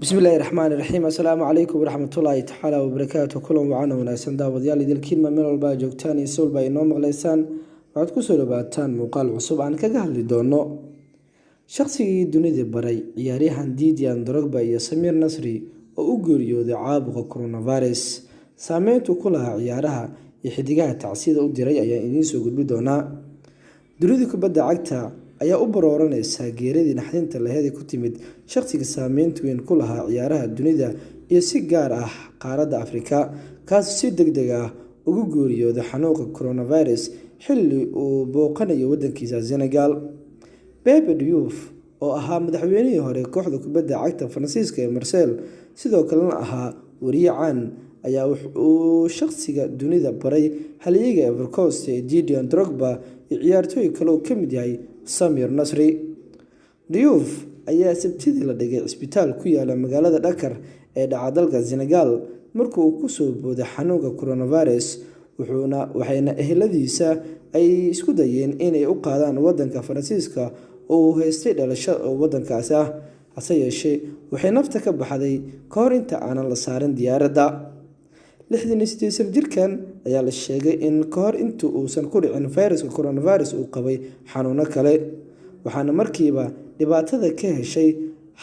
بسم الله الرحمن الرحيم السلام عليكم ورحمة الله تعالى وبركاته كلهم وعنا وناسان داوديال إذا الكلمة من البا جوجتان يسول باي نوم غليسان وعد كسول باتان مقال عصوب عن كجهل لدونه شخصي دوني بري ياريهان ديديان دروغبا يا سمير نصري وأوغوريو ذي عابق كورونا فيروس سامينتو كلها عيارها يحدقها تعسيد أو ديري أيا إنيسو قد بدونا دوني كبدا عقتا ayaa u barooranaysa geeridii naxdinta lahayd ku timid shaqsiga saameynta weyn ku lahaa ciyaaraha dunida iyo si gaar ah qaaradda Afrika kaas si degdeg ah ugu guuriyooday xanuunka coronavirus xilli uu booqanayo wadankiisa Senegal. Pepe Diouf oo ahaa madaxweynihii hore kooxda kubadda cagta Faransiiska ee Marseille sidoo kalena ahaa wariye caan ayaa uu shaqsiga dunida baray halyeeyga Ivory Coast ee Didier Drogba iyo ciyaartooy kale oo kamid yahay Samir Nasri. Diouf ayaa sabtidii la dhigay isbitaal ku yaala magaalada Dakar ee dhaca dalka Senegal markii uu ku soo booday xanuunka coronavirus waxayna eheladiisa ay isku dayeen inay u qaadaan wadanka Faransiiska oo haystay dhalasho wadankaas ah hase yeeshee waxay nafta ka baxday ka hor inta aanan la saarin diyaaradda. 68 jirkan ayaa la sheegay in ka hor inta uusan ku dhicin fayraska coronavirus uu qabay xanuuno kale waxaana markiiba dhibaatada ka heshay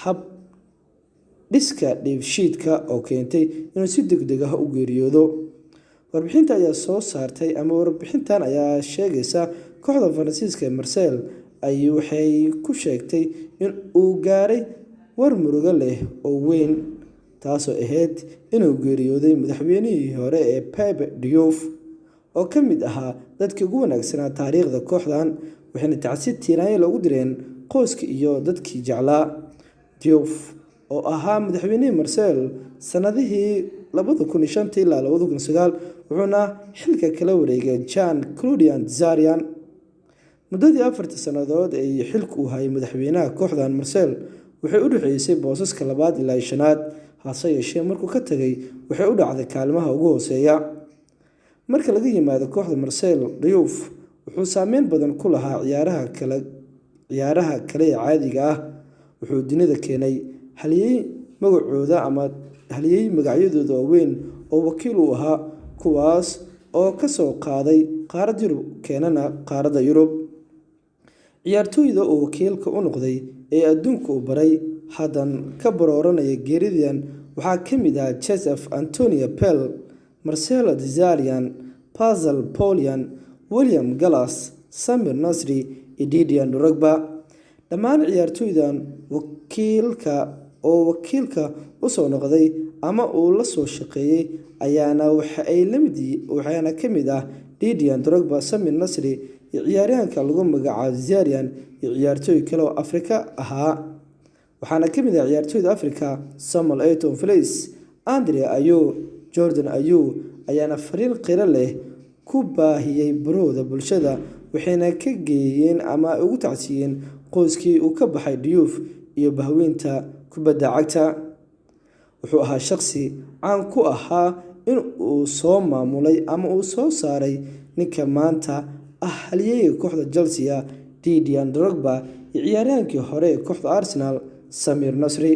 hab dhiska dheefshiidka oo keentay inuu si degdeg ah u geeriyoodo. Warbixintan ayaa sheegaysa kooxda Faransiiska ee Marseille waxay ku sheegtay in uu gaaray war murugo leh oo weyn taasoo ahayd inuu geeriyooday madaxweynihii hore ee Pepe Diouf oo ka mid ahaa dadkii ugu wanaagsanaa taariikhda kooxdan waxayna tacsiid tiiraanyo loogu direen qoyska iyo dadkii jeclaa. Diouf oo ahaa madaxweynihii Marseille sanadihii 2005 ilaa 2009 wuxuuna xilka kala wareegay Jean-Claude Zarian muddadii 4 sanadood ee xilku u hayay madaxweynaha kooxdan Marseille waxay u dhaxaysay boosaska 2 ilaa 5 hase yeeshee markuu ka tagay waxay u dhacday kaalmaha ugu hooseeya. Marka laga yimaado kooxda Marseille, Diouf wuxuu saameyn badan ku lahaa ciyaaraha kale ee caadiga ah wuxuu dunida keenay halyeey magacyadooda weyn oo wakiil u ahaa kuwaas oo ka soo qaaday qaaradda Yurub keenana qaaradda Yurub. ciyaartooyda oo wakiilka u noqday ee adduunka u baray hadan ka barooranaya geeridan waxaa ka mid ah Joseph Antonio Pell, Marcelo Zarian, Pascal Polian, William Gallas, Samir Nasri iyo Didier Drogba. Dhammaan ciyaartooydan wakiilka u soo noqday ama uu la soo shaqeeyay waxaana ka mid ah Didier Drogba, Samir Nasri iyo ciyaaryahanka lagu magacaabo Zarian iyo ciyaartooy kale oo Afrika ahaa waxaana ka mid ah ciyaartooyda Afrika Samuel Eto'o, Blaise Andre Ayew, Jordan Ayew ayaana fariin qira leh ku baahiyay barooda bulshada waxayna ka geeyeen ama ugu tacsiyeen qoyskii uu ka baxay Diouf iyo bahweynta kubadda cagta. wuxuu ahaa shaqsi caan ku ahaa in uu soo maamulay ama uu soo saaray ninka maanta ah halyeeyga kooxda Chelsea Didier Drogba iyo ciyaaryahankii hore ee kooxda Arsenal Samir Nasri.